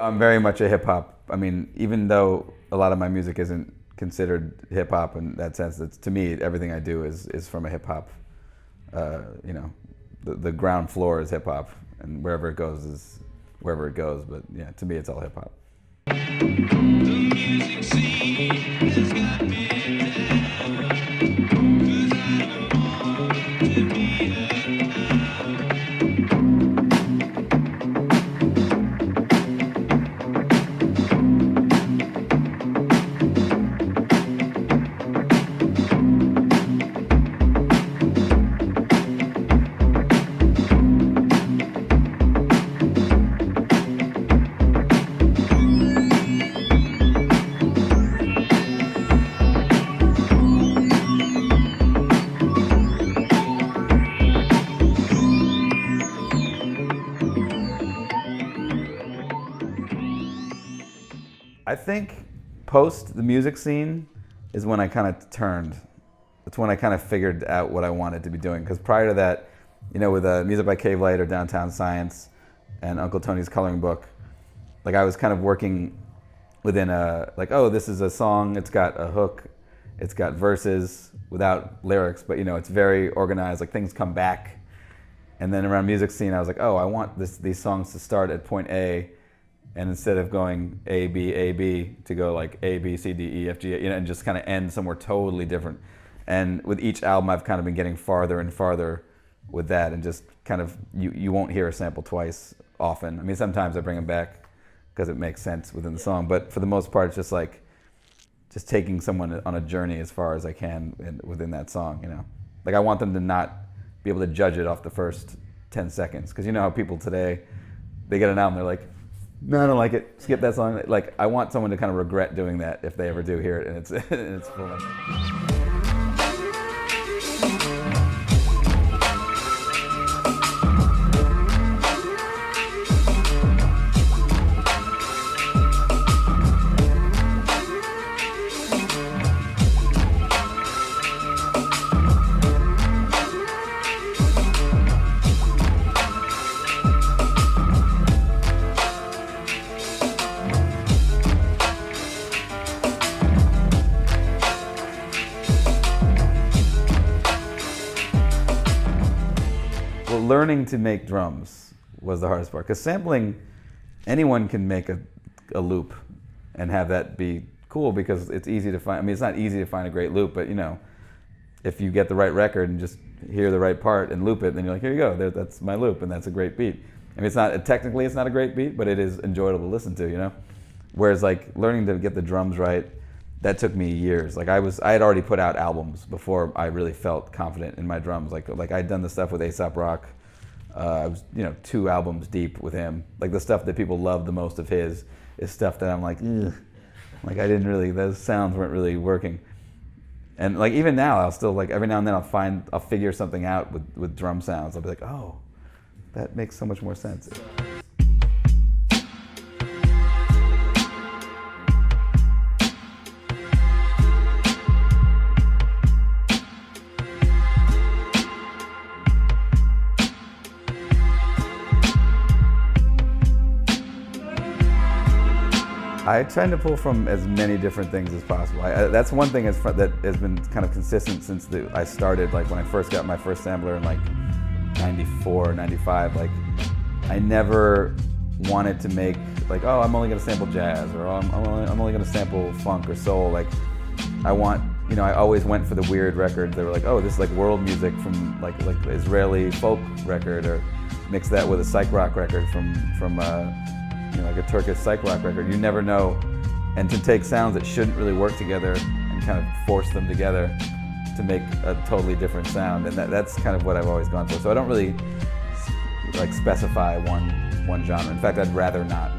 I'm very much a hip hop. I mean, even though a lot of my music isn't considered hip hop in that sense, it's, to me, everything I do is from a hip hop. You know, the ground floor is hip hop, and wherever it goes is wherever it goes. But yeah, to me, it's all hip hop. The music scene has got me down, 'cause I don't want to be I think post the music scene is when I kind of turned. It's when I kind of figured out what I wanted to be doing. Because prior to that, you know, with Music by Cave Light or Downtown Science and Uncle Tony's Coloring Book, like I was kind of working within a, like, oh, this is a song, it's got a hook, it's got verses without lyrics, but you know, it's very organized, like things come back. And then around music scene, I was like, oh, I want these songs to start at point A, and instead of going A, B, to go like A, B, C, D, E, F, G, you know, and just kind of end somewhere totally different. And with each album, I've kind of been getting farther and farther with that, and just kind of, you won't hear a sample twice often. I mean, sometimes I bring them back because it makes sense within the song, but for the most part, it's just like, just taking someone on a journey as far as I can within that song, you know? Like I want them to not be able to judge it off the first 10 seconds, because you know how people today, they get an album, they're like, no, I don't like it, skip that song. Like, I want someone to kind of regret doing that if they ever do hear it, and it's full of. Well, learning to make drums was the hardest part, because sampling, anyone can make a loop and have that be cool, because it's easy to find. I mean, it's not easy to find a great loop, but you know, if you get the right record and just hear the right part and loop it, then you're like, here you go, that's my loop, and that's a great beat. I mean, it's not, technically it's not a great beat, but it is enjoyable to listen to, you know? Whereas like learning to get the drums right, that took me years. Like I had already put out albums before I really felt confident in my drums. Like I'd done the stuff with A$AP Rock. I was, you know, 2 albums deep with him. Like the stuff that people love the most of his is stuff that I'm like, ugh. Like I didn't really, those sounds weren't really working. And like even now, I'll still like, every now and then I'll figure something out with drum sounds. I'll be like, oh, that makes so much more sense. I try to pull from as many different things as possible. That's one thing that has been kind of consistent since I started, like when I first got my first sampler in like 94, 95, like I never wanted to make like, oh, I'm only gonna sample jazz, or I'm only gonna sample funk or soul. Like I want, you know, I always went for the weird records. They were like, oh, this is like world music from like the Israeli folk record, or mix that with a psych rock record from you know, like a Turkish psych rock record. You never know. And to take sounds that shouldn't really work together and kind of force them together to make a totally different sound. And that's kind of what I've always gone for. So I don't really like specify one genre. In fact, I'd rather not.